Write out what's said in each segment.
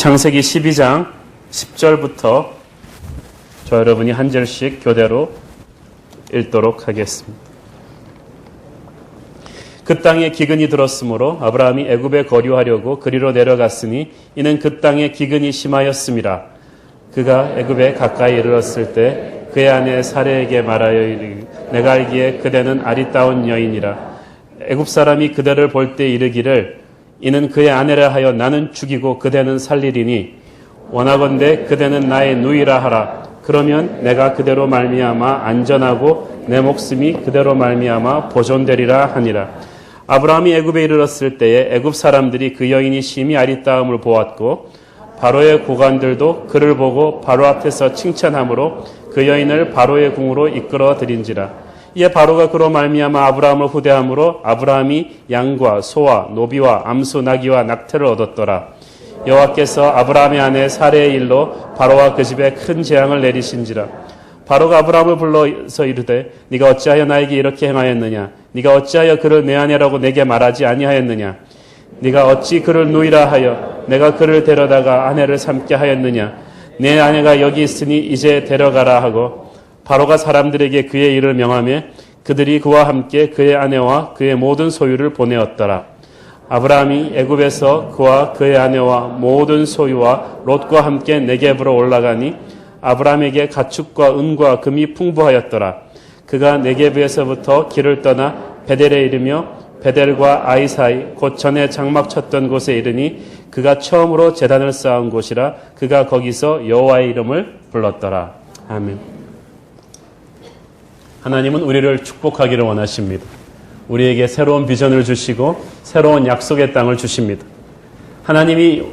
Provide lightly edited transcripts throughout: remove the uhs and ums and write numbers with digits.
창세기 12장 10절부터 저 여러분이 한 절씩 교대로 읽도록 하겠습니다. 그 땅에 기근이 들었으므로 아브라함이 애굽에 거류하려고 그리로 내려갔으니 이는 그 땅에 기근이 심하였음이라. 그가 애굽에 가까이 이르렀을 때 그의 아내 사레에게 말하여 이르기를 내가 알기에 그대는 아리따운 여인이라. 애굽 사람이 그대를 볼 때 이르기를 이는 그의 아내라 하여 나는 죽이고 그대는 살리리니 원하건대 그대는 나의 누이라 하라. 그러면 내가 그대로 말미암아 안전하고 내 목숨이 그대로 말미암아 보존되리라 하니라. 아브라함이 애굽에 이르렀을 때에 애굽 사람들이 그 여인이 심히 아리따움을 보았고 바로의 고관들도 그를 보고 바로 앞에서 칭찬하므로 그 여인을 바로의 궁으로 이끌어 들인지라. 이에 바로가 그로 말미암아 아브라함을 후대함으로 아브라함이 양과 소와 노비와 암수 나귀와 낙태를 얻었더라. 여호와께서 아브라함의 아내 사레의 일로 바로와 그 집에 큰 재앙을 내리신지라. 바로가 아브라함을 불러서 이르되 네가 어찌하여 나에게 이렇게 행하였느냐. 네가 어찌하여 그를 내 아내라고 내게 말하지 아니하였느냐. 네가 어찌 그를 누이라 하여 내가 그를 데려다가 아내를 삼게 하였느냐. 내 아내가 여기 있으니 이제 데려가라 하고 바로가 사람들에게 그의 일을 명하며 그들이 그와 함께 그의 아내와 그의 모든 소유를 보내었더라. 아브라함이 애굽에서 그와 그의 아내와 모든 소유와 롯과 함께 네겝으로 올라가니 아브라함에게 가축과 은과 금이 풍부하였더라. 그가 네겝에서부터 길을 떠나 베델에 이르며 베델과 아이 사이 곧 전에 장막 쳤던 곳에 이르니 그가 처음으로 제단을 쌓은 곳이라. 그가 거기서 여호와의 이름을 불렀더라. 아멘. 하나님은 우리를 축복하기를 원하십니다. 우리에게 새로운 비전을 주시고 새로운 약속의 땅을 주십니다. 하나님이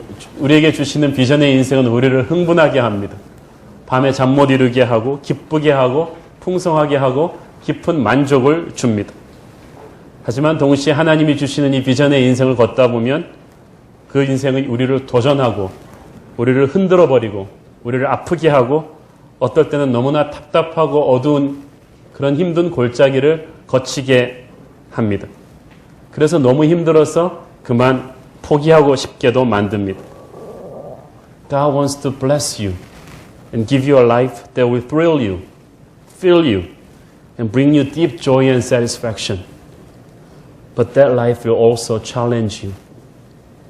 우리에게 주시는 비전의 인생은 우리를 흥분하게 합니다. 밤에 잠 못 이루게 하고 기쁘게 하고 풍성하게 하고 깊은 만족을 줍니다. 하지만 동시에 하나님이 주시는 이 비전의 인생을 걷다 보면 그 인생이 우리를 도전하고 우리를 흔들어버리고 우리를 아프게 하고 어떨 때는 너무나 답답하고 어두운 그런 힘든 골짜기를 거치게 합니다. 그래서 너무 힘들어서 그만 포기하고 싶게도 만듭니다. God wants to bless you and give you a life that will thrill you, fill you, and bring you deep joy and satisfaction. But that life will also challenge you,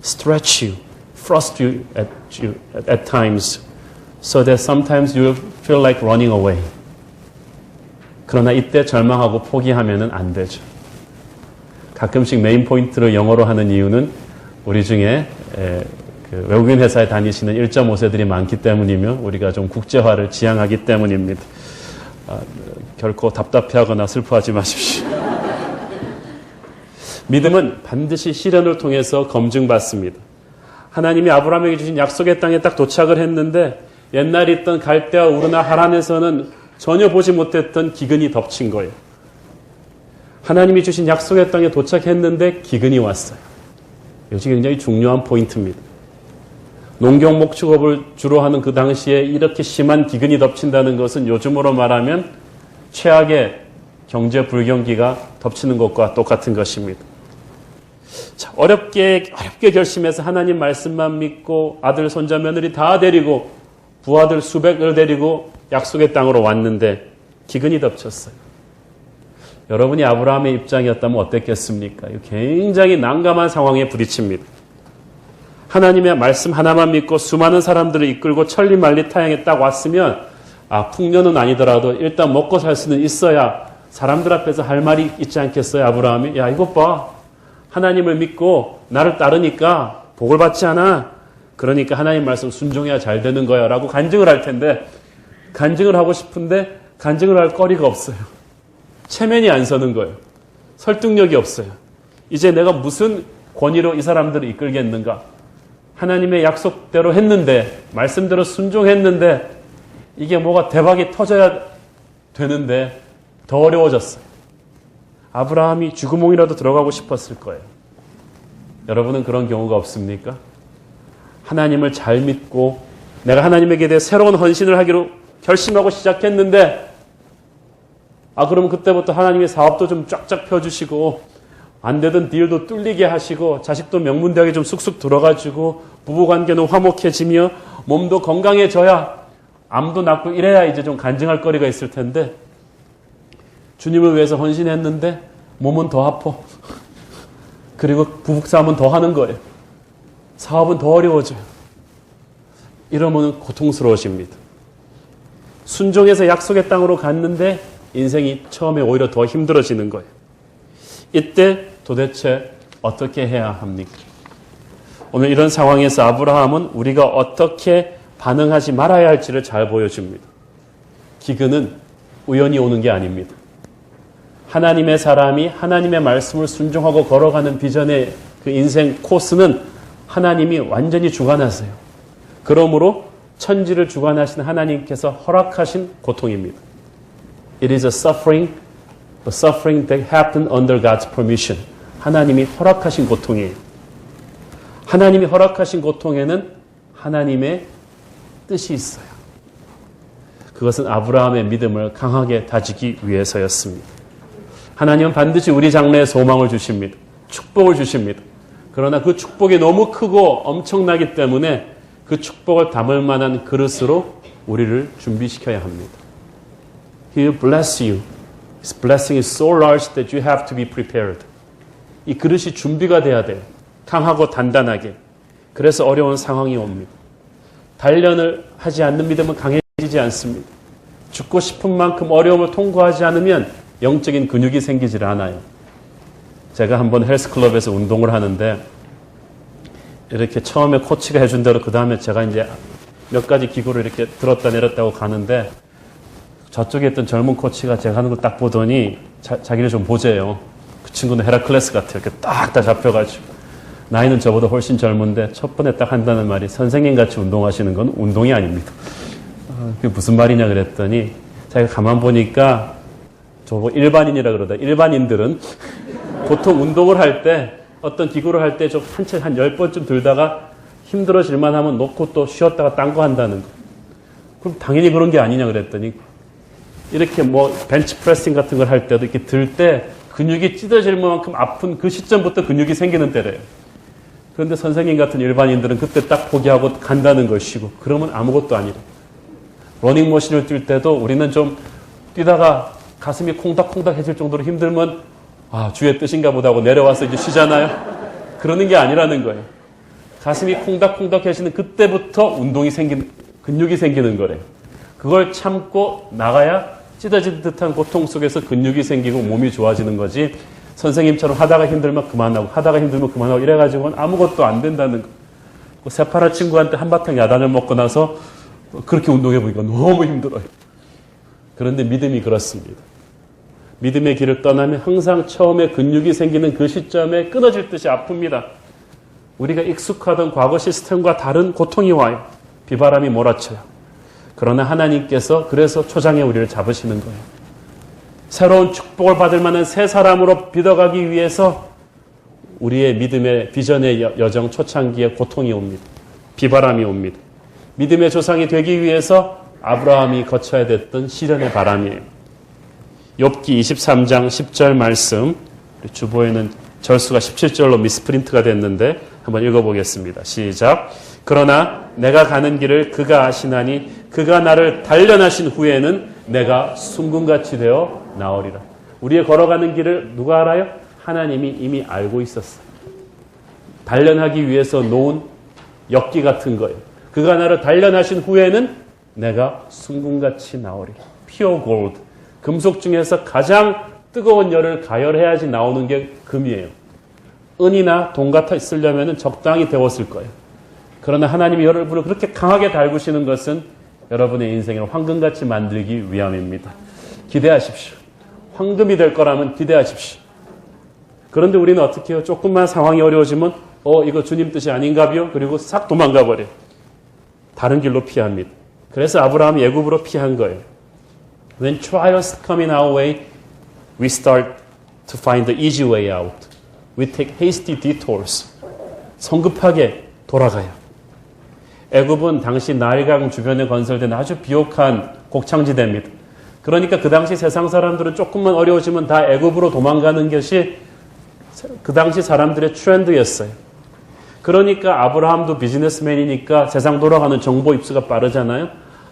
stretch you, frustrate you at times, so that sometimes you will feel like running away. 그러나 이때 절망하고 포기하면 안 되죠. 가끔씩 메인 포인트를 영어로 하는 이유는 우리 중에 그 외국인 회사에 다니시는 1.5세들이 많기 때문이며 우리가 좀 국제화를 지향하기 때문입니다. 결코 답답해하거나 슬퍼하지 마십시오. 믿음은 반드시 시련을 통해서 검증받습니다. 하나님이 아브라함에게 주신 약속의 땅에 딱 도착을 했는데 옛날에 있던 갈대아 우르나 하란에서는 전혀 보지 못했던 기근이 덮친 거예요. 하나님이 주신 약속의 땅에 도착했는데 기근이 왔어요. 이것이 굉장히 중요한 포인트입니다. 농경 목축업을 주로 하는 그 당시에 이렇게 심한 기근이 덮친다는 것은 요즘으로 말하면 최악의 경제 불경기가 덮치는 것과 똑같은 것입니다. 자, 어렵게 결심해서 하나님 말씀만 믿고 아들, 손자, 며느리 다 데리고 부하들 수백을 데리고 약속의 땅으로 왔는데 기근이 덮쳤어요. 여러분이 아브라함의 입장이었다면 어땠겠습니까? 굉장히 난감한 상황에 부딪힙니다. 하나님의 말씀 하나만 믿고 수많은 사람들을 이끌고 천리말리 타향에 딱 왔으면 풍년은 아니더라도 일단 먹고 살 수는 있어야 사람들 앞에서 할 말이 있지 않겠어요? 아브라함이 야 이것 봐. 하나님을 믿고 나를 따르니까 복을 받지 않아. 그러니까 하나님 말씀 순종해야 잘 되는 거야 라고 간증을 할 텐데 간증을 하고 싶은데 간증을 할 거리가 없어요. 체면이 안 서는 거예요. 설득력이 없어요. 이제 내가 무슨 권위로 이 사람들을 이끌겠는가. 하나님의 약속대로 했는데 말씀대로 순종했는데 이게 뭐가 대박이 터져야 되는데 더 어려워졌어요. 아브라함이 쥐구멍이라도 들어가고 싶었을 거예요. 여러분은 그런 경우가 없습니까? 하나님을 잘 믿고 내가 하나님에게 대해 새로운 헌신을 하기로 결심하고 시작했는데 그러면 그때부터 하나님의 사업도 좀 쫙쫙 펴주시고 안 되던 딜도 뚫리게 하시고 자식도 명문대학에 좀 쑥쑥 들어가지고 부부관계는 화목해지며 몸도 건강해져야 암도 낫고 이래야 이제 좀 간증할 거리가 있을 텐데 주님을 위해서 헌신했는데 몸은 더 아파. 그리고 부부싸움은 더 하는 거예요. 사업은 더 어려워져요. 이러면 고통스러워집니다. 순종해서 약속의 땅으로 갔는데 인생이 처음에 오히려 더 힘들어지는 거예요. 이때 도대체 어떻게 해야 합니까? 오늘 이런 상황에서 아브라함은 우리가 어떻게 반응하지 말아야 할지를 잘 보여줍니다. 기근은 우연히 오는 게 아닙니다. 하나님의 사람이 하나님의 말씀을 순종하고 걸어가는 비전의 그 인생 코스는 하나님이 완전히 주관하세요. 그러므로 천지를 주관하신 하나님께서 허락하신 고통입니다. It is a suffering, the suffering that happened under God's permission. 하나님이 허락하신 고통이에요. 하나님이 허락하신 고통에는 하나님의 뜻이 있어요. 그것은 아브라함의 믿음을 강하게 다지기 위해서였습니다. 하나님은 반드시 우리 장래에 소망을 주십니다. 축복을 주십니다. 그러나 그 축복이 너무 크고 엄청나기 때문에 그 축복을 담을 만한 그릇으로 우리를 준비시켜야 합니다. He will bless you. His blessing is so large that you have to be prepared. 이 그릇이 준비가 돼야 돼요. 강하고 단단하게. 그래서 어려운 상황이 옵니다. 단련을 하지 않는 믿음은 강해지지 않습니다. 죽고 싶은 만큼 어려움을 통과하지 않으면 영적인 근육이 생기질 않아요. 제가 한번 헬스클럽에서 운동을 하는데 이렇게 처음에 코치가 해준 대로 그 다음에 제가 이제 몇 가지 기구를 이렇게 들었다 내렸다고 가는데 저쪽에 있던 젊은 코치가 제가 하는 걸 딱 보더니 자기를 좀 보재요. 그 친구는 헤라클레스 같아요. 이렇게 딱 다 잡혀가지고 나이는 저보다 훨씬 젊은데 첫 번에 딱 한다는 말이 선생님 같이 운동하시는 건 운동이 아닙니다. 그게 무슨 말이냐 그랬더니 자기가 가만 보니까 저보고 일반인이라 그러다. 일반인들은 보통 운동을 할 때 어떤 기구를 할 때 좀 한 10번쯤 들다가 힘들어질만 하면 놓고 또 쉬었다가 딴 거 한다는 거. 그럼 당연히 그런 게 아니냐 그랬더니 이렇게 뭐 벤치프레싱 같은 걸 할 때도 이렇게 들 때 근육이 찢어질 만큼 아픈 그 시점부터 근육이 생기는 때래요. 그런데 선생님 같은 일반인들은 그때 딱 포기하고 간다는 것이고 그러면 아무것도 아니래. 러닝머신을 뛸 때도 우리는 좀 뛰다가 가슴이 콩닥콩닥해질 정도로 힘들면 아 주의 뜻인가 보다 하고 내려와서 이제 쉬잖아요. 그러는 게 아니라는 거예요. 가슴이 콩닥콩닥해지는 그때부터 운동이 근육이 생기는 거래요. 그걸 참고 나가야 찢어질 듯한 고통 속에서 근육이 생기고 몸이 좋아지는 거지. 선생님처럼 하다가 힘들면 그만하고 하다가 힘들면 그만하고 이래가지고는 아무것도 안 된다는 거. 새파란 친구한테 한바탕 야단을 먹고 나서 그렇게 운동해보니까 너무 힘들어요. 그런데 믿음이 그렇습니다. 믿음의 길을 떠나면 항상 처음에 근육이 생기는 그 시점에 끊어질 듯이 아픕니다. 우리가 익숙하던 과거 시스템과 다른 고통이 와요. 비바람이 몰아쳐요. 그러나 하나님께서 그래서 초장에 우리를 잡으시는 거예요. 새로운 축복을 받을 만한 새 사람으로 빚어가기 위해서 우리의 믿음의 비전의 여정 초창기에 고통이 옵니다. 비바람이 옵니다. 믿음의 조상이 되기 위해서 아브라함이 거쳐야 됐던 시련의 바람이에요. 욥기 23장 10절 말씀, 주보에는 절수가 17절로 미스프린트가 됐는데 한번 읽어보겠습니다. 시작. 그러나 내가 가는 길을 그가 아시나니 그가 나를 단련하신 후에는 내가 순금같이 되어 나오리라. 우리의 걸어가는 길을 누가 알아요? 하나님이 이미 알고 있었어요. 단련하기 위해서 놓은 엽기 같은 거예요. 그가 나를 단련하신 후에는 내가 순금같이 나오리라. Pure gold. 금속 중에서 가장 뜨거운 열을 가열해야지 나오는 게 금이에요. 은이나 돈 같아 쓰려면 적당히 데웠을 거예요. 그러나 하나님이 여러분을 그렇게 강하게 달구시는 것은 여러분의 인생을 황금같이 만들기 위함입니다. 기대하십시오. 황금이 될 거라면 기대하십시오. 그런데 우리는 어떻게 해요? 조금만 상황이 어려워지면 이거 주님 뜻이 아닌가비요? 그리고 싹 도망가 버려요. 다른 길로 피합니다. 그래서 아브라함이 애굽으로 피한 거예요. When trials come in our way, we start to find the easy way out. We take hasty detours. 성급하게 돌아가요. 애굽은 당시 나일강 주변에 건설된 아주 비옥한 곡창지대입니다. 그러니까 그 당시 세상 사람들은 조금만 어려워지면 다 애굽으로 도망가는 것이 그 당시 사람들의 트렌드였어요. 그러니까 아브라함도 비즈니스맨이니까 세상 돌아가는 정보 입수가 빠르잖아요.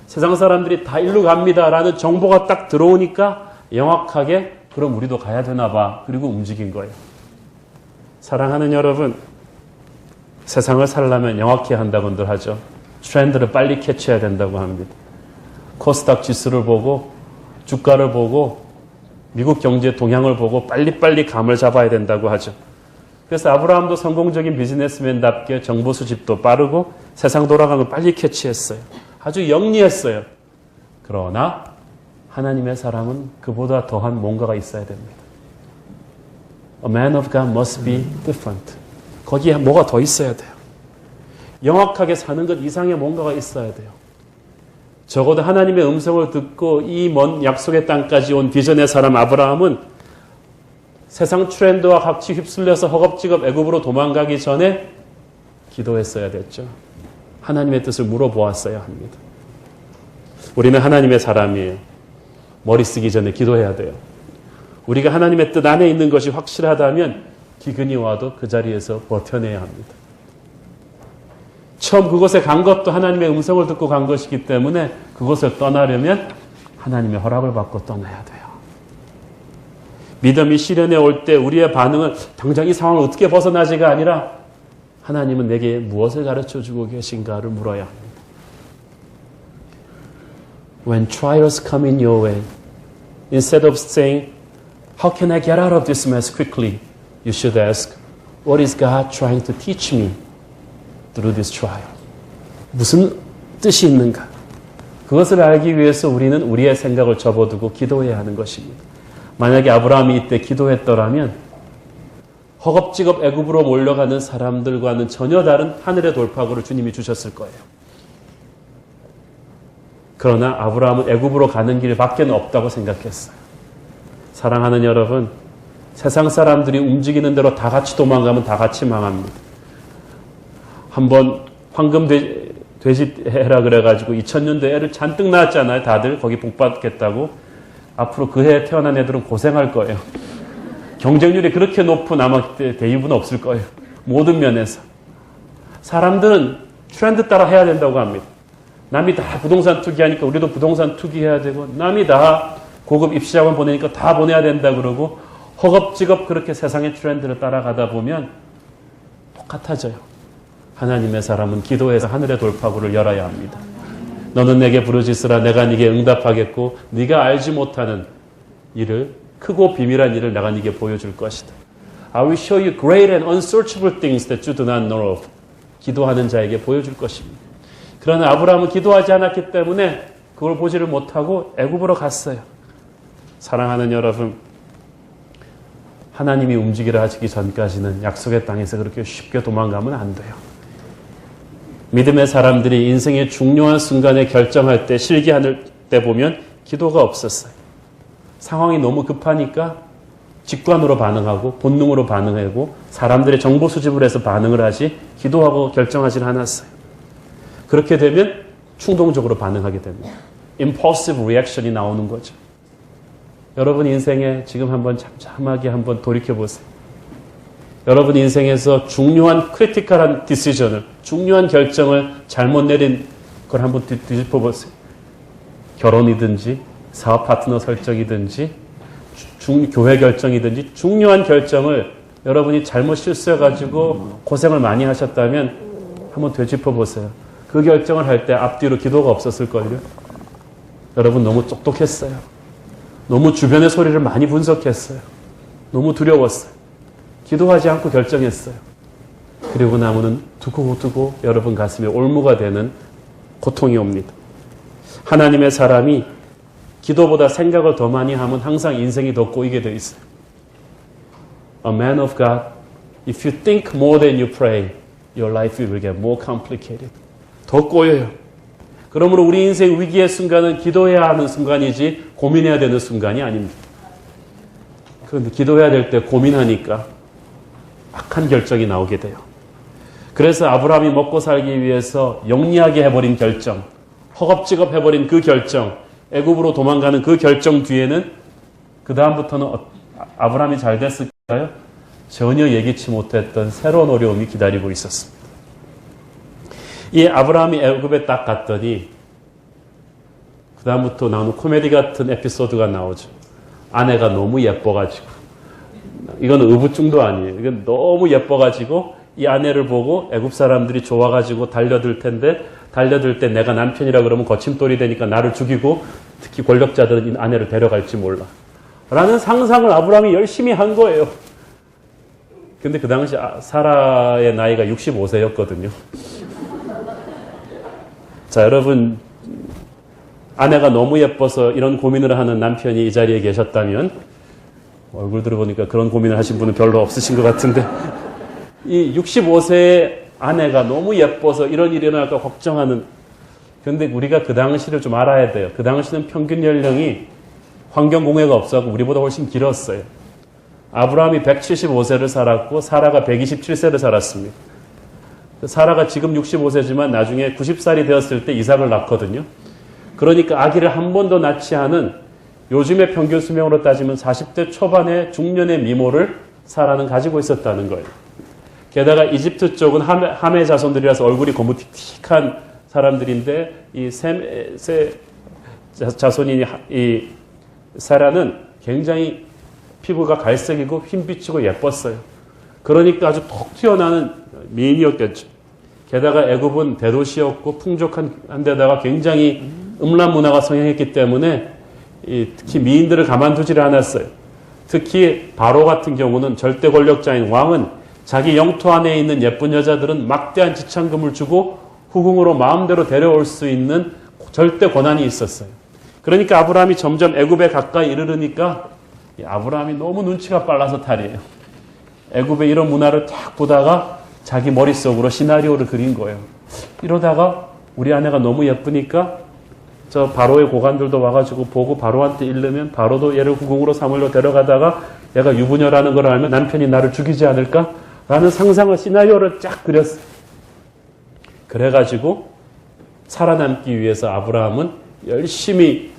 세상 사람들이 다 일로 갑니다라는 정보가 딱 들어오니까 영악하게 그럼 우리도 가야 되나 봐. 그리고 움직인 거예요. 사랑하는 여러분, 세상을 살려면 영악해야 한다고들 하죠. 트렌드를 빨리 캐치해야 된다고 합니다. 코스닥 지수를 보고 주가를 보고 미국 경제 동향을 보고 빨리빨리 감을 잡아야 된다고 하죠. 그래서 아브라함도 성공적인 비즈니스맨답게 정보 수집도 빠르고 세상 돌아가는 걸 빨리 캐치했어요. 아주 영리했어요. 그러나 하나님의 사람은 그보다 더한 뭔가가 있어야 됩니다. A man of God must be different. 거기에 뭐가 더 있어야 돼요. 영악하게 사는 것 이상의 뭔가가 있어야 돼요. 적어도 하나님의 음성을 듣고 이 먼 약속의 땅까지 온 비전의 사람 아브라함은 세상 트렌드와 같이 휩쓸려서 허겁지겁 애굽으로 도망가기 전에 기도했어야 됐죠. 하나님의 뜻을 물어보았어야 합니다. 우리는 하나님의 사람이에요. 머리 쓰기 전에 기도해야 돼요. 우리가 하나님의 뜻 안에 있는 것이 확실하다면 기근이 와도 그 자리에서 버텨내야 합니다. 처음 그곳에 간 것도 하나님의 음성을 듣고 간 것이기 때문에 그곳을 떠나려면 하나님의 허락을 받고 떠나야 돼요. 믿음이 시련에 올 때 우리의 반응은 당장 이 상황을 어떻게 벗어나지가 아니라 하나님은 내게 무엇을 가르쳐주고 계신가를 물어야 합니다. When trials come in your way, instead of saying, how can I get out of this mess quickly? You should ask, what is God trying to teach me through this trial? 무슨 뜻이 있는가? 그것을 알기 위해서 우리는 우리의 생각을 접어두고 기도해야 하는 것입니다. 만약에 아브라함이 이때 기도했더라면 허겁지겁 애굽으로 몰려가는 사람들과는 전혀 다른 하늘의 돌파구를 주님이 주셨을 거예요. 그러나 아브라함은 애굽으로 가는 길밖에 없다고 생각했어요. 사랑하는 여러분, 세상 사람들이 움직이는 대로 다 같이 도망가면 다 같이 망합니다. 한번 황금 돼지 해라 그래가지고 2000년도에 애를 잔뜩 낳았잖아요. 다들 거기 복 받겠다고. 앞으로 그 해에 태어난 애들은 고생할 거예요. 경쟁률이 그렇게 높은 아마 대입은 없을 거예요. 모든 면에서. 사람들은 트렌드 따라 해야 된다고 합니다. 남이 다 부동산 투기하니까 우리도 부동산 투기해야 되고, 남이 다 고급 입시학원 보내니까 다 보내야 된다 그러고, 허겁지겁 그렇게 세상의 트렌드를 따라가다 보면 똑같아져요. 하나님의 사람은 기도해서 하늘의 돌파구를 열어야 합니다. 너는 내게 부르짖으라 내가 네게 응답하겠고 네가 알지 못하는 일을, 크고 비밀한 일을 내가 네게 보여줄 것이다. I will show you great and unsearchable things that you do not know of. 기도하는 자에게 보여줄 것입니다. 그러나 아브라함은 기도하지 않았기 때문에 그걸 보지를 못하고 애굽으로 갔어요. 사랑하는 여러분, 하나님이 움직이라 하시기 전까지는 약속의 땅에서 그렇게 쉽게 도망가면 안 돼요. 믿음의 사람들이 인생의 중요한 순간에 결정할 때, 실기할 때 보면 기도가 없었어요. 상황이 너무 급하니까 직관으로 반응하고 본능으로 반응하고 사람들의 정보 수집을 해서 반응을 하지 기도하고 결정하지는 않았어요. 그렇게 되면 충동적으로 반응하게 됩니다. impulsive reaction이 나오는 거죠. 여러분 인생에 지금 한번 잠잠하게 한번 돌이켜보세요. 여러분 인생에서 중요한 크리티컬한 디시전을, 중요한 결정을 잘못 내린 걸 한번 뒤집어보세요. 결혼이든지 사업 파트너 설정이든지 교회 결정이든지 중요한 결정을 여러분이 잘못 실수해가지고 고생을 많이 하셨다면 한번 되짚어보세요. 그 결정을 할 때 앞뒤로 기도가 없었을걸요. 여러분 너무 똑똑했어요. 너무 주변의 소리를 많이 분석했어요. 너무 두려웠어요. 기도하지 않고 결정했어요. 그리고 나무는 두고 여러분 가슴에 올무가 되는 고통이 옵니다. 하나님의 사람이 기도보다 생각을 더 많이 하면 항상 인생이 더 꼬이게 돼 있어요. A man of God, if you think more than you pray, your life will get more complicated. 더 꼬여요. 그러므로 우리 인생 위기의 순간은 기도해야 하는 순간이지 고민해야 되는 순간이 아닙니다. 그런데 기도해야 될 때 고민하니까 악한 결정이 나오게 돼요. 그래서 아브라함이 먹고 살기 위해서 영리하게 해버린 결정, 허겁지겁 해버린 그 결정, 애굽으로 도망가는 그 결정 뒤에는 그 다음부터는 아브라함이 잘 됐을까요? 전혀 예기치 못했던 새로운 어려움이 기다리고 있었습니다. 이 아브라함이 애굽에 딱 갔더니 그 다음부터 나오는 코미디 같은 에피소드가 나오죠. 아내가 너무 예뻐가지고, 이건 의부증도 아니에요. 이건 너무 예뻐가지고 이 아내를 보고 애굽 사람들이 좋아가지고 달려들 텐데, 달려들 때 내가 남편이라 그러면 거침돌이 되니까 나를 죽이고 특히 권력자들은 이 아내를 데려갈지 몰라 라는 상상을 아브라함이 열심히 한 거예요. 근데 그 당시 사라의 나이가 65세였거든요. 자, 여러분, 아내가 너무 예뻐서 이런 고민을 하는 남편이 이 자리에 계셨다면, 얼굴 들어보니까 그런 고민을 하신 분은 별로 없으신 것 같은데, 이 65세의 아내가 너무 예뻐서 이런 일이 일어날까 걱정하는, 근데 우리가 그 당시를 좀 알아야 돼요. 그 당시는 평균 연령이 환경공해가 없어서 우리보다 훨씬 길었어요. 아브라함이 175세를 살았고 사라가 127세를 살았습니다. 사라가 지금 65세지만 나중에 90살이 되었을 때 이삭을 낳거든요. 그러니까 아기를 한 번도 낳지 않은 요즘의 평균 수명으로 따지면 40대 초반의 중년의 미모를 사라는 가지고 있었다는 거예요. 게다가 이집트 쪽은 함의 자손들이라서 얼굴이 거무틱틱한 사람들인데 이 셈의 자손인 이 사라는 굉장히 피부가 갈색이고 흰빛이고 예뻤어요. 그러니까 아주 톡 튀어나오는 미인이었겠죠. 게다가 애굽은 대도시였고 풍족한 데다가 굉장히 음란 문화가 성행했기 때문에 특히 미인들을 가만두지를 않았어요. 특히 바로 같은 경우는 절대 권력자인 왕은 자기 영토 안에 있는 예쁜 여자들은 막대한 지참금을 주고 후궁으로 마음대로 데려올 수 있는 절대 권한이 있었어요. 그러니까 아브라함이 점점 애굽에 가까이 이르르니까 아브라함이 너무 눈치가 빨라서 탈이에요. 애굽의 이런 문화를 딱 보다가 자기 머릿속으로 시나리오를 그린 거예요. 이러다가 우리 아내가 너무 예쁘니까 저 바로의 고관들도 와가지고 보고 바로한테 이르면 바로도 얘를 후궁으로 사물로 데려가다가 얘가 유부녀라는 걸 알면 남편이 나를 죽이지 않을까? 라는 상상을 시나리오를 쫙 그렸어요. 그래가지고 살아남기 위해서 아브라함은 열심히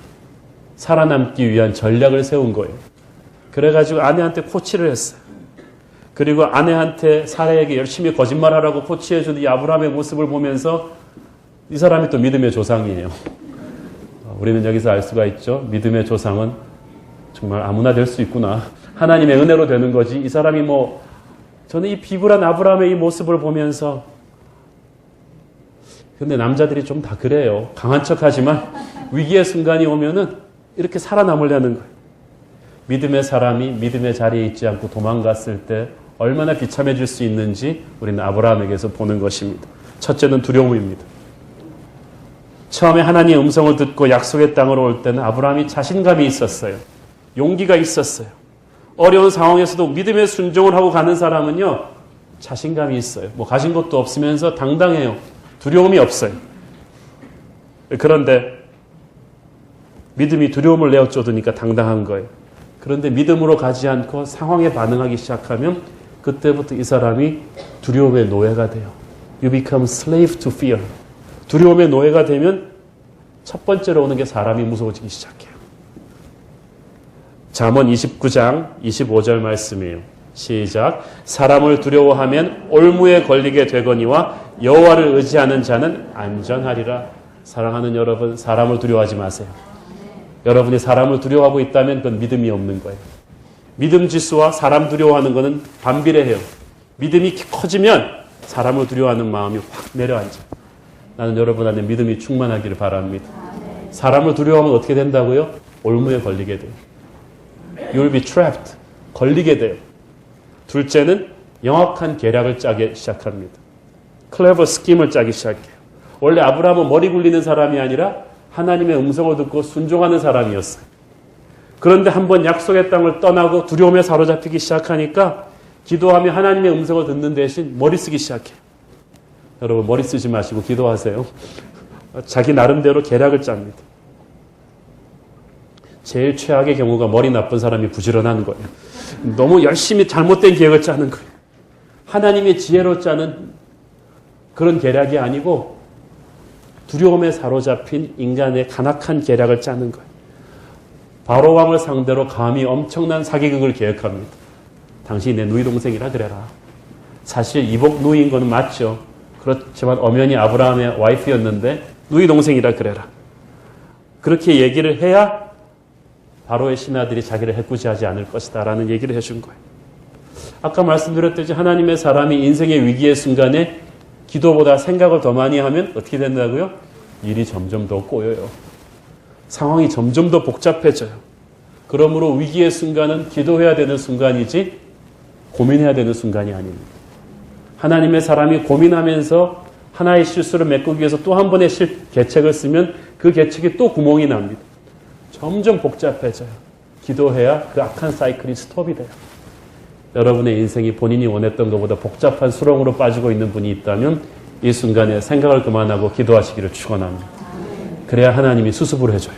살아남기 위한 전략을 세운 거예요. 그래가지고 아내한테 코치를 했어요. 그리고 아내한테 사라에게 열심히 거짓말하라고 코치해준 이 아브라함의 모습을 보면서 이 사람이 또 믿음의 조상이에요. 우리는 여기서 알 수가 있죠. 믿음의 조상은 정말 아무나 될 수 있구나. 하나님의 은혜로 되는 거지. 이 사람이 저는 이 비굴한 아브라함의 이 모습을 보면서, 근데 남자들이 좀 다 그래요. 강한 척하지만 위기의 순간이 오면은 이렇게 살아남으려는 거예요. 믿음의 사람이 믿음의 자리에 있지 않고 도망갔을 때 얼마나 비참해질 수 있는지 우리는 아브라함에게서 보는 것입니다. 첫째는 두려움입니다. 처음에 하나님의 음성을 듣고 약속의 땅으로 올 때는 아브라함이 자신감이 있었어요. 용기가 있었어요. 어려운 상황에서도 믿음의 순종을 하고 가는 사람은요, 자신감이 있어요. 가진 것도 없으면서 당당해요. 두려움이 없어요. 그런데 믿음이 두려움을 내어쫓으니까 당당한 거예요. 그런데 믿음으로 가지 않고 상황에 반응하기 시작하면 그때부터 이 사람이 두려움의 노예가 돼요. You become slave to fear. 두려움의 노예가 되면 첫 번째로 오는 게 사람이 무서워지기 시작해요. 잠언 29장 25절 말씀이에요. 시작. 사람을 두려워하면 올무에 걸리게 되거니와 여호와를 의지하는 자는 안전하리라. 사랑하는 여러분, 사람을 두려워하지 마세요. 여러분이 사람을 두려워하고 있다면 그건 믿음이 없는 거예요. 믿음 지수와 사람 두려워하는 것은 반비례해요. 믿음이 커지면 사람을 두려워하는 마음이 확 내려앉아요. 나는 여러분 안에 믿음이 충만하기를 바랍니다. 사람을 두려워하면 어떻게 된다고요? 올무에 걸리게 돼요. You will be trapped. 걸리게 돼요. 둘째는 영악한 계략을 짜기 시작합니다. 클레버 스킴을 짜기 시작해요. 원래 아브라함은 머리 굴리는 사람이 아니라 하나님의 음성을 듣고 순종하는 사람이었어요. 그런데 한번 약속의 땅을 떠나고 두려움에 사로잡히기 시작하니까 기도하며 하나님의 음성을 듣는 대신 머리 쓰기 시작해요. 여러분, 머리 쓰지 마시고 기도하세요. 자기 나름대로 계략을 짭니다. 제일 최악의 경우가 머리 나쁜 사람이 부지런한 거예요. 너무 열심히 잘못된 계획을 짜는 거예요. 하나님의 지혜로 짜는 그런 계략이 아니고 두려움에 사로잡힌 인간의 간악한 계략을 짜는 거예요. 바로 왕을 상대로 감히 엄청난 사기극을 계획합니다. 당신이 내 누이 동생이라 그래라. 사실 이복 누이인 거는 맞죠. 그렇지만 엄연히 아브라함의 와이프였는데 누이 동생이라 그래라. 그렇게 얘기를 해야 바로의 신하들이 자기를 해코지하지 않을 것이다 라는 얘기를 해준 거예요. 아까 말씀드렸듯이 하나님의 사람이 인생의 위기의 순간에 기도보다 생각을 더 많이 하면 어떻게 된다고요? 일이 점점 더 꼬여요. 상황이 점점 더 복잡해져요. 그러므로 위기의 순간은 기도해야 되는 순간이지 고민해야 되는 순간이 아닙니다. 하나님의 사람이 고민하면서 하나의 실수를 메꾸기 위해서 또 한 번의 계책을 쓰면 그 계책이 또 구멍이 납니다. 점점 복잡해져요. 기도해야 그 악한 사이클이 스톱이 돼요. 여러분의 인생이 본인이 원했던 것보다 복잡한 수렁으로 빠지고 있는 분이 있다면 이 순간에 생각을 그만하고 기도하시기를 축원합니다. 그래야 하나님이 수습을 해줘요.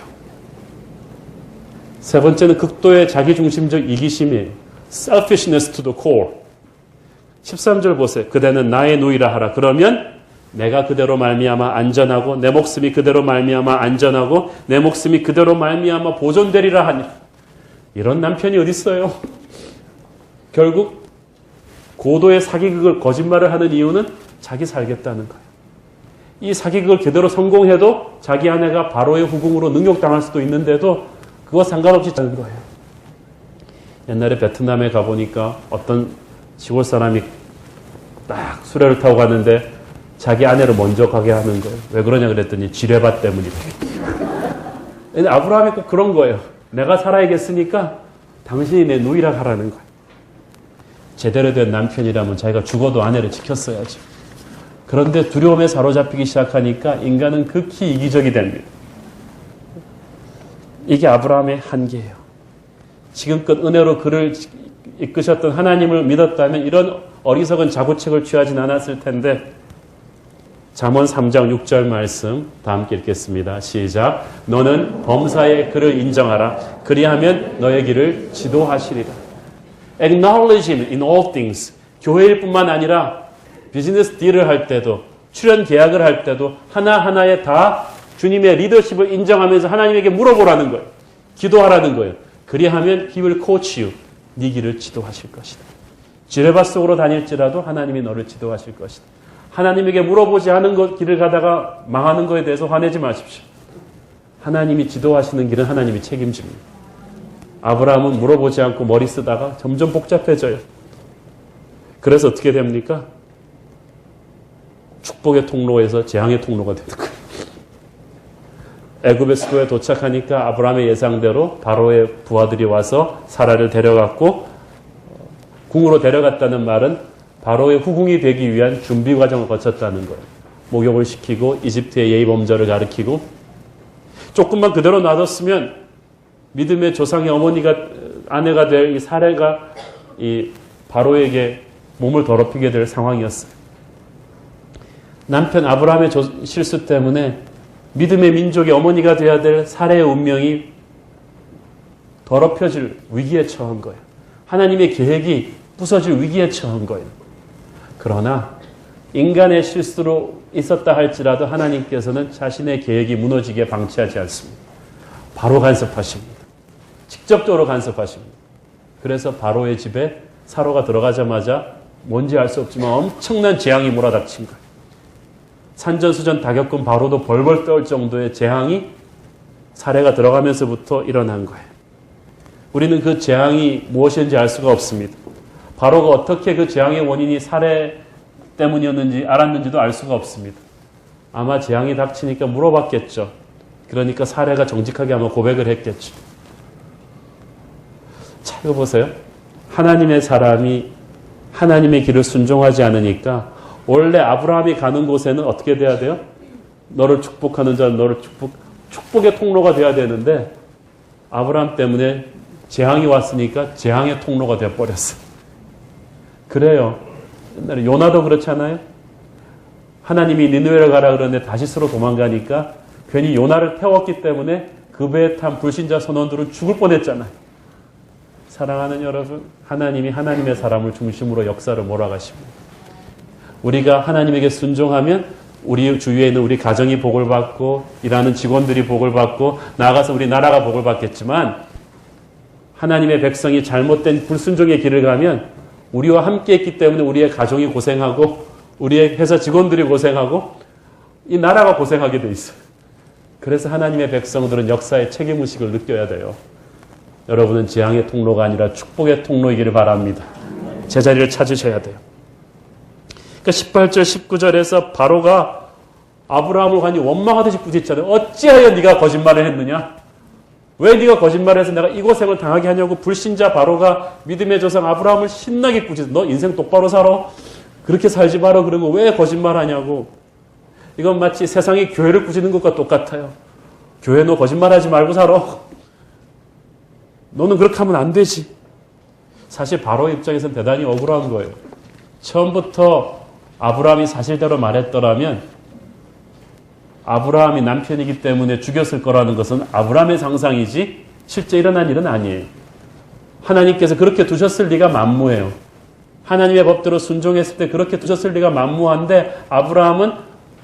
세 번째는 극도의 자기중심적 이기심이에요. Selfishness to the core. 13절 보세요. 그대는 나의 누이라 하라. 그러면 내가 그대로 말미암아 안전하고 내 목숨이 그대로 말미암아 안전하고 내 목숨이 그대로 말미암아 보존되리라 하니. 이런 남편이 어디 있어요? 결국 고도의 사기극을 거짓말을 하는 이유는 자기 살겠다는 거예요. 이 사기극을 제대로 성공해도 자기 아내가 바로의 후궁으로 능욕당할 수도 있는데도 그거 상관없이 자는 거예요. 옛날에 베트남에 가보니까 어떤 시골 사람이 딱 수레를 타고 갔는데 자기 아내를 먼저 가게 하는 거예요. 왜 그러냐 그랬더니 지뢰밭 때문이래. 근데 아브라함이 꼭 그런 거예요. 내가 살아야겠으니까 당신이 내 누이라 하라는 거예요. 제대로 된 남편이라면 자기가 죽어도 아내를 지켰어야죠. 그런데 두려움에 사로잡히기 시작하니까 인간은 극히 이기적이 됩니다. 이게 아브라함의 한계예요. 지금껏 은혜로 그를 이끄셨던 하나님을 믿었다면 이런 어리석은 자구책을 취하진 않았을 텐데 잠언 3장 6절 말씀 다 함께 읽겠습니다. 시작. 너는 범사의 그를 인정하라. 그리하면 너의 길을 지도하시리라. Acknowledge him in all things. 교회일 뿐만 아니라 비즈니스 딜을 할 때도 출연 계약을 할 때도 하나하나에 다 주님의 리더십을 인정하면서 하나님에게 물어보라는 거예요. 기도하라는 거예요. 그리하면 he will coach you. 네 길을 지도하실 것이다. 지뢰밭 속으로 다닐지라도 하나님이 너를 지도하실 것이다. 하나님에게 물어보지 않은 길을 가다가 망하는 것에 대해서 화내지 마십시오. 하나님이 지도하시는 길은 하나님이 책임집니다. 아브라함은 물어보지 않고 머리 쓰다가 점점 복잡해져요. 그래서 어떻게 됩니까? 축복의 통로에서 재앙의 통로가 되는 거예요. 애굽의 수도에 도착하니까 아브라함의 예상대로 바로의 부하들이 와서 사라를 데려갔고 궁으로 데려갔다는 말은 바로의 후궁이 되기 위한 준비 과정을 거쳤다는 거예요. 목욕을 시키고 이집트의 예의 범절을 가르치고 조금만 그대로 놔뒀으면 믿음의 조상의 어머니가 아내가 될 이 사례가 이 바로에게 몸을 더럽히게 될 상황이었어요. 남편 아브라함의 실수 때문에 믿음의 민족의 어머니가 되어야 될 사례의 운명이 더럽혀질 위기에 처한 거예요. 하나님의 계획이 부서질 위기에 처한 거예요. 그러나 인간의 실수로 있었다 할지라도 하나님께서는 자신의 계획이 무너지게 방치하지 않습니다. 바로 간섭하십니다. 직접적으로 간섭하십니다. 그래서 바로의 집에 사로가 들어가자마자 뭔지 알 수 없지만 엄청난 재앙이 몰아닥친 거예요. 산전수전 다 겪은 바로도 벌벌 떨 정도의 재앙이 사례가 들어가면서부터 일어난 거예요. 우리는 그 재앙이 무엇인지 알 수가 없습니다. 바로가 어떻게 그 재앙의 원인이 사례 때문이었는지 알았는지도 알 수가 없습니다. 아마 재앙이 닥치니까 물어봤겠죠. 그러니까 사례가 정직하게 아마 고백을 했겠죠. 자, 이거 보세요. 하나님의 사람이 하나님의 길을 순종하지 않으니까 원래 아브라함이 가는 곳에는 어떻게 돼야 돼요? 너를 축복하는 자는 너를 축복의 통로가 돼야 되는데 아브라함 때문에 재앙이 왔으니까 재앙의 통로가 되어버렸어요. 그래요. 옛날에 요나도 그렇잖아요. 하나님이 니느웨를 가라 그러는데 다시스로 도망가니까 괜히 요나를 태웠기 때문에 그 배에 탄 불신자 선원들은 죽을 뻔했잖아요. 사랑하는 여러분, 하나님이 하나님의 사람을 중심으로 역사를 몰아가십니다. 우리가 하나님에게 순종하면 우리 주위에 있는 우리 가정이 복을 받고 일하는 직원들이 복을 받고 나아가서 우리 나라가 복을 받겠지만 하나님의 백성이 잘못된 불순종의 길을 가면 우리와 함께 했기 때문에 우리의 가정이 고생하고 우리의 회사 직원들이 고생하고 이 나라가 고생하게 돼 있어요. 그래서 하나님의 백성들은 역사의 책임의식을 느껴야 돼요. 여러분은 재앙의 통로가 아니라 축복의 통로이기를 바랍니다. 제자리를 찾으셔야 돼요. 그러니까 18절 19절에서 바로가 아브라함을 완전히 원망하듯이 꾸짖잖아요. 어찌하여 네가 거짓말을 했느냐? 왜 네가 거짓말을 해서 내가 이 고생을 당하게 하냐고 불신자 바로가 믿음의 조상 아브라함을 신나게 꾸짖어. 너 인생 똑바로 살아? 그렇게 살지 마라. 그러면 왜 거짓말하냐고. 이건 마치 세상이 교회를 꾸짖는 것과 똑같아요. 교회 너 거짓말하지 말고 살아. 너는 그렇게 하면 안 되지. 사실 바로의 입장에서는 대단히 억울한 거예요. 처음부터 아브라함이 사실대로 말했더라면 아브라함이 남편이기 때문에 죽였을 거라는 것은 아브라함의 상상이지 실제 일어난 일은 아니에요. 하나님께서 그렇게 두셨을 리가 만무해요. 하나님의 법대로 순종했을 때 그렇게 두셨을 리가 만무한데 아브라함은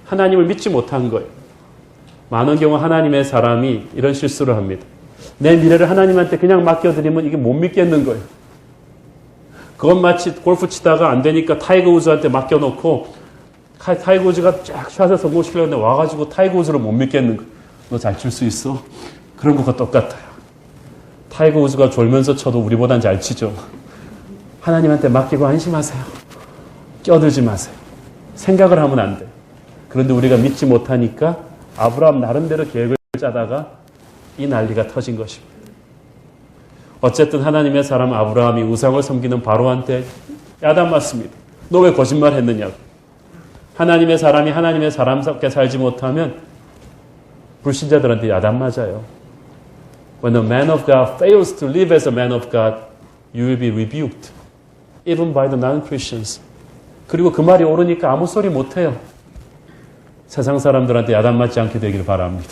하나님을 믿지 못한 거예요. 많은 경우 하나님의 사람이 이런 실수를 합니다. 내 미래를 하나님한테 그냥 맡겨드리면 이게 못 믿겠는 거예요. 그건 마치 골프 치다가 안 되니까 타이거 우즈한테 맡겨놓고 타이거 우즈가 쫙 샷을 성공시키려는데 와가지고 타이거 우즈를 못 믿겠는 거예요. 너 잘 칠 수 있어? 그런 것과 똑같아요. 타이거 우즈가 졸면서 쳐도 우리보단 잘 치죠. 하나님한테 맡기고 안심하세요. 껴들지 마세요. 생각을 하면 안 돼요. 그런데 우리가 믿지 못하니까 아브라함 나름대로 계획을 짜다가 이 난리가 터진 것입니다. 어쨌든 하나님의 사람 아브라함이 우상을 섬기는 바로한테 야단 맞습니다. 너 왜 거짓말 했느냐고. 하나님의 사람이 하나님의 사람답게 살지 못하면 불신자들한테 야단 맞아요. When a man of God fails to live as a man of God, you will be rebuked, even by the non-Christians. 그리고 그 말이 옳으니까 아무 소리 못해요. 세상 사람들한테 야단 맞지 않게 되기를 바랍니다.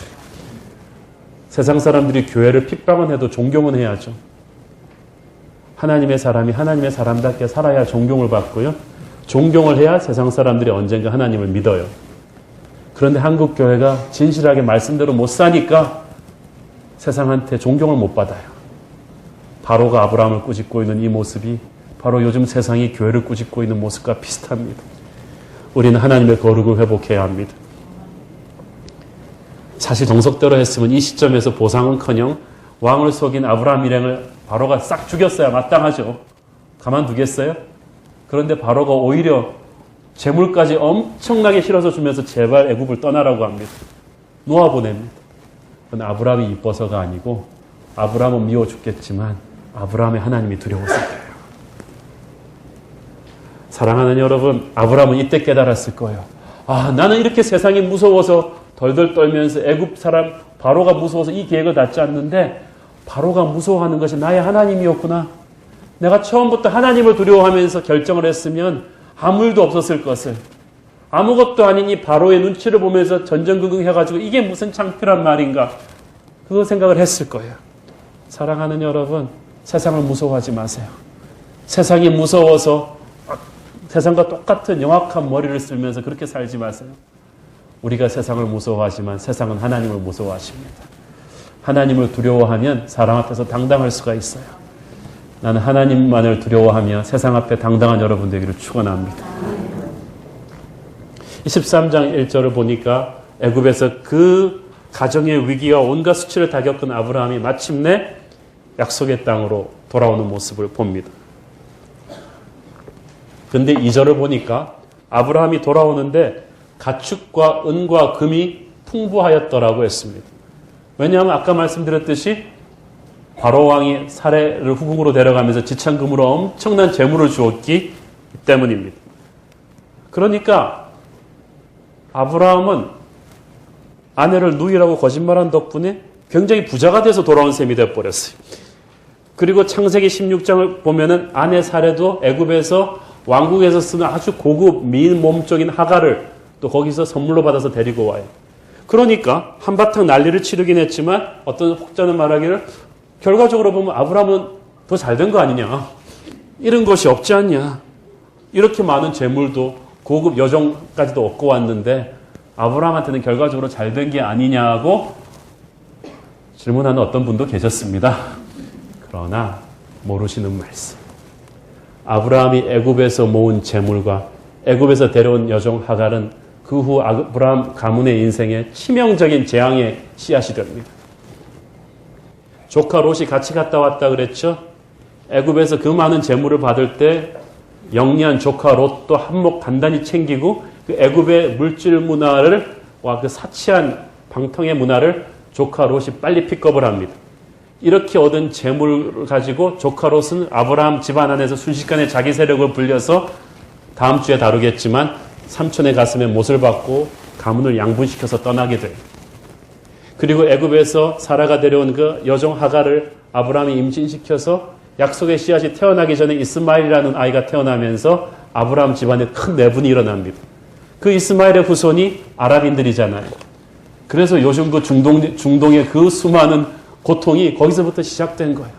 세상 사람들이 교회를 핍박은 해도 존경은 해야죠. 하나님의 사람이 하나님의 사람답게 살아야 존경을 받고요. 존경을 해야 세상 사람들이 언젠가 하나님을 믿어요. 그런데 한국 교회가 진실하게 말씀대로 못 사니까 세상한테 존경을 못 받아요. 바로가 아브라함을 꾸짖고 있는 이 모습이 바로 요즘 세상이 교회를 꾸짖고 있는 모습과 비슷합니다. 우리는 하나님의 거룩을 회복해야 합니다. 사실 정석대로 했으면 이 시점에서 보상은커녕 왕을 속인 아브라함 일행을 바로가 싹 죽였어야 마땅하죠. 가만두겠어요? 그런데 바로가 오히려 재물까지 엄청나게 실어서 주면서 제발 애굽을 떠나라고 합니다. 놓아보냅니다. 그건 아브라함이 이뻐서가 아니고 아브라함은 미워 죽겠지만 아브라함의 하나님이 두려웠을 거예요. 사랑하는 여러분, 아브라함은 이때 깨달았을 거예요. 아, 나는 이렇게 세상이 무서워서 덜덜 떨면서 애굽 사람 바로가 무서워서 이 계획을 닫지 않는데 바로가 무서워하는 것이 나의 하나님이었구나. 내가 처음부터 하나님을 두려워하면서 결정을 했으면 아무 일도 없었을 것을. 아무것도 아닌 이 바로의 눈치를 보면서 전전긍긍해가지고 이게 무슨 창피란 말인가. 그 생각을 했을 거예요. 사랑하는 여러분, 세상을 무서워하지 마세요. 세상이 무서워서 세상과 똑같은 영악한 머리를 쓰면서 그렇게 살지 마세요. 우리가 세상을 무서워하지만 세상은 하나님을 무서워하십니다. 하나님을 두려워하면 사람 앞에서 당당할 수가 있어요. 나는 하나님만을 두려워하며 세상 앞에 당당한 여러분 되기를 축원합니다. 13장 1절을 보니까 애굽에서 그 가정의 위기와 온갖 수치를 다 겪은 아브라함이 마침내 약속의 땅으로 돌아오는 모습을 봅니다. 근데 2절을 보니까 아브라함이 돌아오는데 가축과 은과 금이 풍부하였더라고 했습니다. 왜냐하면 아까 말씀드렸듯이 바로 왕이 사례를 후궁으로 데려가면서 지참금으로 엄청난 재물을 주었기 때문입니다. 그러니까 아브라함은 아내를 누이라고 거짓말한 덕분에 굉장히 부자가 돼서 돌아온 셈이 되어버렸어요. 그리고 창세기 16장을 보면은 아내 사례도 애굽에서 왕국에서 쓰는 아주 고급 미인 몸적인 하가를 또 거기서 선물로 받아서 데리고 와요. 그러니까 한바탕 난리를 치르긴 했지만 어떤 혹자는 말하기를 결과적으로 보면 아브라함은 더 잘된 거 아니냐. 이런 것이 없지 않냐. 이렇게 많은 재물도 고급 여종까지도 얻고 왔는데 아브라함한테는 결과적으로 잘된 게 아니냐고 질문하는 어떤 분도 계셨습니다. 그러나 모르시는 말씀. 아브라함이 애굽에서 모은 재물과 애굽에서 데려온 여종 하갈은 그 후 아브라함 가문의 인생에 치명적인 재앙의 씨앗이 됩니다. 조카 롯이 같이 갔다 왔다 그랬죠. 애굽에서 그 많은 재물을 받을 때 영리한 조카 롯도 한몫 단단히 챙기고 그 애굽의 물질 문화를 그 사치한 방탕의 문화를 조카 롯이 빨리 픽업을 합니다. 이렇게 얻은 재물을 가지고 조카 롯은 아브라함 집안 안에서 순식간에 자기 세력을 불려서 다음 주에 다루겠지만 삼촌의 가슴에 못을 박고 가문을 양분시켜서 떠나게 돼요. 그리고 애굽에서 사라가 데려온 그 여종 하갈을 아브라함이 임신시켜서 약속의 씨앗이 태어나기 전에 이스마엘이라는 아이가 태어나면서 아브라함 집안에 큰 내분이 일어납니다. 그 이스마엘의 후손이 아랍인들이잖아요. 그래서 요즘 그 중동의 그 수많은 고통이 거기서부터 시작된 거예요.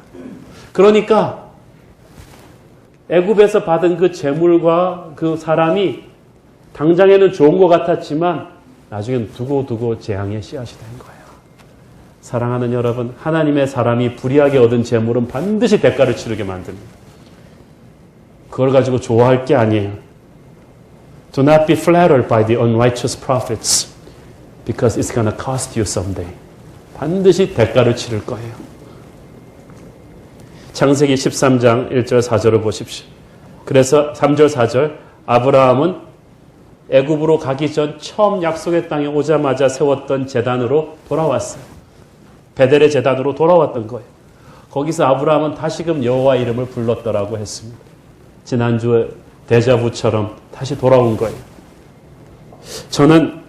그러니까 애굽에서 받은 그 재물과 그 사람이 당장에는 좋은 것 같았지만 나중엔 두고두고 재앙의 씨앗이 된 거예요. 사랑하는 여러분, 하나님의 사람이 불의하게 얻은 재물은 반드시 대가를 치르게 만듭니다. 그걸 가지고 좋아할 게 아니에요. Do not be flattered by the unrighteous prophets because it's going to cost you someday. 반드시 대가를 치를 거예요. 창세기 13장 1절 4절을 보십시오. 그래서 3절 4절 아브라함은 애굽으로 가기 전 처음 약속의 땅에 오자마자 세웠던 제단으로 돌아왔어요. 베델의 제단으로 돌아왔던 거예요. 거기서 아브라함은 다시금 여호와 이름을 불렀더라고 했습니다. 지난주에 데자부처럼 다시 돌아온 거예요. 저는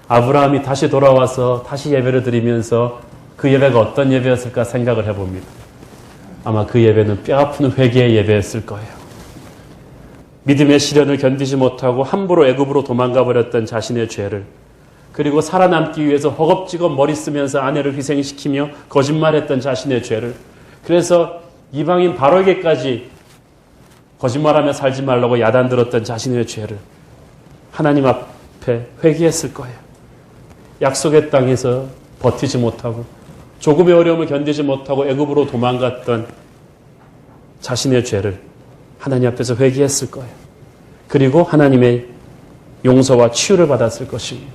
아브라함이 다시 돌아와서 다시 예배를 드리면서 그 예배가 어떤 예배였을까 생각을 해봅니다. 아마 그 예배는 뼈아픈 회개의 예배였을 거예요. 믿음의 시련을 견디지 못하고 함부로 애굽으로 도망가 버렸던 자신의 죄를, 그리고 살아남기 위해서 허겁지겁 머리 쓰면서 아내를 희생시키며 거짓말했던 자신의 죄를, 그래서 이방인 바로에게까지 거짓말하며 살지 말라고 야단들었던 자신의 죄를 하나님 앞에 회개했을 거예요. 약속의 땅에서 버티지 못하고 조금의 어려움을 견디지 못하고 애굽으로 도망갔던 자신의 죄를 하나님 앞에서 회개했을 거예요. 그리고 하나님의 용서와 치유를 받았을 것입니다.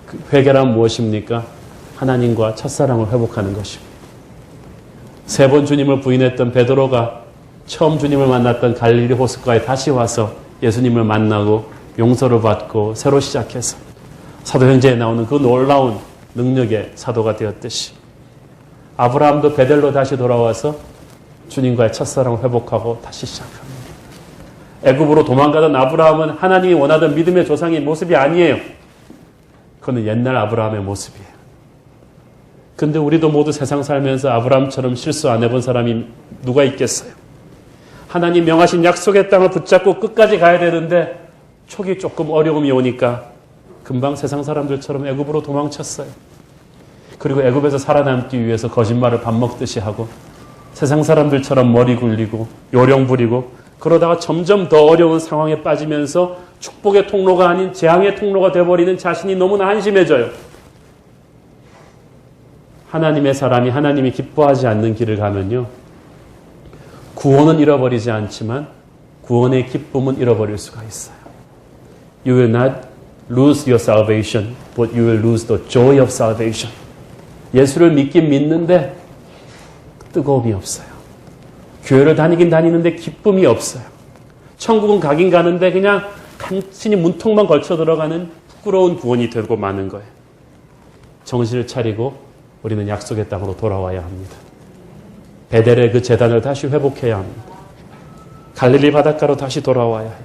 그 회개란 무엇입니까? 하나님과 첫사랑을 회복하는 것입니다. 3번 주님을 부인했던 베드로가 처음 주님을 만났던 갈릴리 호숫가에 다시 와서 예수님을 만나고 용서를 받고 새로 시작해서 사도행전에 나오는 그 놀라운 능력의 사도가 되었듯이 아브라함도 베델로 다시 돌아와서 주님과의 첫사랑을 회복하고 다시 시작합니다. 애굽으로 도망가던 아브라함은 하나님이 원하던 믿음의 조상의 모습이 아니에요. 그거는 옛날 아브라함의 모습이에요. 근데 우리도 모두 세상 살면서 아브라함처럼 실수 안 해본 사람이 누가 있겠어요? 하나님 명하신 약속의 땅을 붙잡고 끝까지 가야 되는데 초기 조금 어려움이 오니까 금방 세상 사람들처럼 애굽으로 도망쳤어요. 그리고 애굽에서 살아남기 위해서 거짓말을 밥 먹듯이 하고 세상 사람들처럼 머리 굴리고 요령 부리고 그러다가 점점 더 어려운 상황에 빠지면서 축복의 통로가 아닌 재앙의 통로가 되어버리는 자신이 너무나 한심해져요. 하나님의 사람이 하나님이 기뻐하지 않는 길을 가면요, 구원은 잃어버리지 않지만 구원의 기쁨은 잃어버릴 수가 있어요. You will not lose your salvation, but you will lose the joy of salvation. 예수를 믿긴 믿는데 뜨거움이 없어요. 교회를 다니긴 다니는데 기쁨이 없어요. 천국은 가긴 가는데 그냥 간신히 문턱만 걸쳐 들어가는 부끄러운 구원이 되고 마는 거예요. 정신을 차리고 우리는 약속의 땅으로 돌아와야 합니다. 베델의 그 제단을 다시 회복해야 합니다. 갈릴리 바닷가로 다시 돌아와야 해요.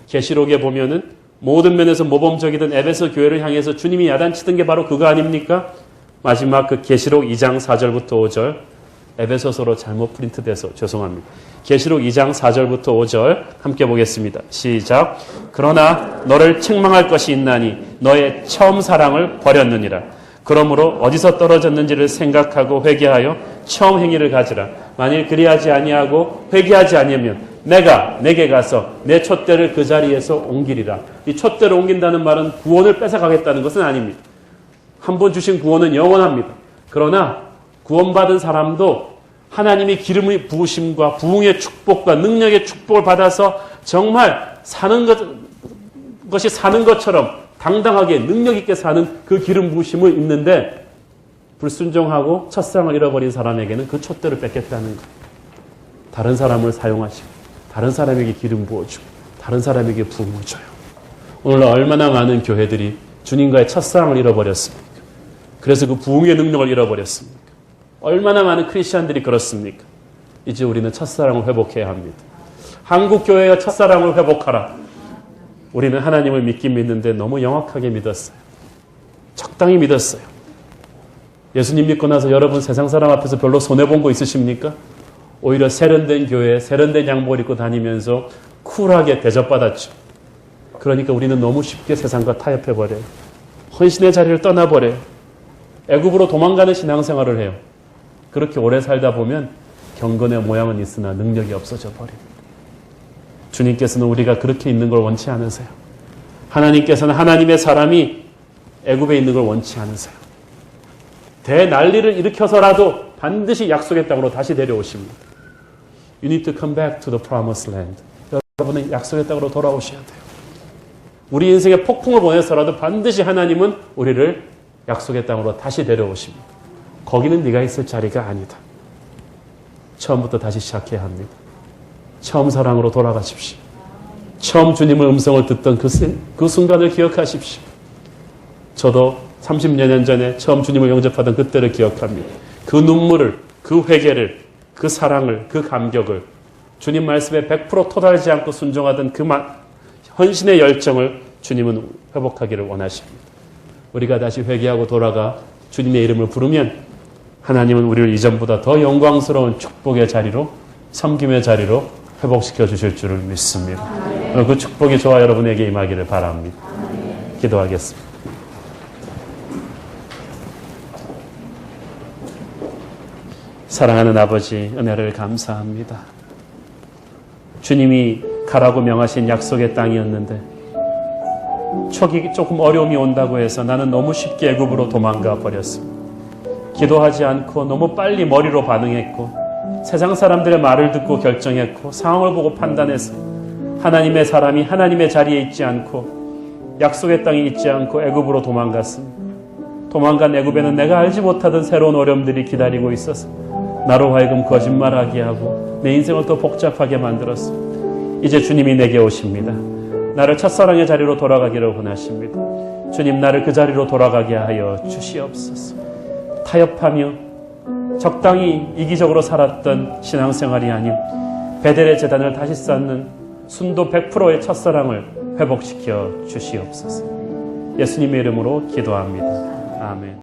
계시록에 보면은 모든 면에서 모범적이던 에베소 교회를 향해서 주님이 야단치던 게 바로 그거 아닙니까? 마지막 그 계시록 2장 4절부터 5절, 에베소서로 잘못 프린트돼서 죄송합니다. 계시록 2장 4절부터 5절 함께 보겠습니다. 시작. 그러나 너를 책망할 것이 있나니 너의 처음 사랑을 버렸느니라. 그러므로 어디서 떨어졌는지를 생각하고 회개하여 처음 행위를 가지라. 만일 그리하지 아니하고 회개하지 아니하면 내가 내게 가서 내 촛대를 그 자리에서 옮기리라. 이 촛대를 옮긴다는 말은 구원을 뺏어가겠다는 것은 아닙니다. 한 번 주신 구원은 영원합니다. 그러나 구원받은 사람도 하나님의 기름의 부으심과 부흥의 축복과 능력의 축복을 받아서 정말 것이 사는 것처럼 당당하게 능력 있게 사는 그 기름 부으심을 입는데 불순종하고 첫사랑을 잃어버린 사람에게는 그 촛대를 뺏겠다는 거예요. 다른 사람을 사용하시고 다른 사람에게 기름 부어주고 다른 사람에게 부흥을 줘요. 오늘 얼마나 많은 교회들이 주님과의 첫사랑을 잃어버렸습니까? 그래서 그 부흥의 능력을 잃어버렸습니까? 얼마나 많은 크리스천들이 그렇습니까? 이제 우리는 첫사랑을 회복해야 합니다. 한국 교회가 첫사랑을 회복하라. 우리는 하나님을 믿긴 믿는데 너무 영악하게 믿었어요. 적당히 믿었어요. 예수님 믿고 나서 여러분 세상 사람 앞에서 별로 손해본 거 있으십니까? 오히려 세련된 교회에 세련된 양복을 입고 다니면서 쿨하게 대접받았죠. 그러니까 우리는 너무 쉽게 세상과 타협해버려요. 헌신의 자리를 떠나버려요. 애굽으로 도망가는 신앙생활을 해요. 그렇게 오래 살다 보면 경건의 모양은 있으나 능력이 없어져 버려요. 주님께서는 우리가 그렇게 있는 걸 원치 않으세요. 하나님께서는 하나님의 사람이 애굽에 있는 걸 원치 않으세요. 대난리를 일으켜서라도 반드시 약속의 땅으로 다시 데려오십니다. You need to come back to the promised land. 여러분은 약속의 땅으로 돌아오셔야 돼요. 우리 인생에 폭풍을 보내서라도 반드시 하나님은 우리를 약속의 땅으로 다시 데려오십니다. 거기는 네가 있을 자리가 아니다. 처음부터 다시 시작해야 합니다. 처음 사랑으로 돌아가십시오. 처음 주님의 음성을 듣던 그 순간을 기억하십시오. 저도 30여 년 전에 처음 주님을 영접하던 그때를 기억합니다. 그 눈물을, 그 회개를, 그 사랑을, 그 감격을 주님 말씀에 100% 토달지 않고 순종하던 그 헌신의 열정을 주님은 회복하기를 원하십니다. 우리가 다시 회개하고 돌아가 주님의 이름을 부르면 하나님은 우리를 이전보다 더 영광스러운 축복의 자리로, 섬김의 자리로 회복시켜 주실 줄을 믿습니다. 그 축복이 저와 여러분에게 임하기를 바랍니다. 기도하겠습니다. 사랑하는 아버지, 은혜를 감사합니다. 주님이 가라고 명하신 약속의 땅이었는데 초기 조금 어려움이 온다고 해서 나는 너무 쉽게 애굽으로 도망가 버렸습니다. 기도하지 않고 너무 빨리 머리로 반응했고 세상 사람들의 말을 듣고 결정했고 상황을 보고 판단해서 하나님의 사람이 하나님의 자리에 있지 않고 약속의 땅에 있지 않고 애굽으로 도망갔습니다. 도망간 애굽에는 내가 알지 못하던 새로운 어려움들이 기다리고 있어서 나로 하여금 거짓말하게 하고 내 인생을 더 복잡하게 만들었습니다. 이제 주님이 내게 오십니다. 나를 첫사랑의 자리로 돌아가기를 원하십니다. 주님, 나를 그 자리로 돌아가게 하여 주시옵소서. 타협하며 적당히 이기적으로 살았던 신앙생활이 아닌 베델의 제단을 다시 쌓는 순도 100%의 첫사랑을 회복시켜 주시옵소서. 예수님의 이름으로 기도합니다. 아멘.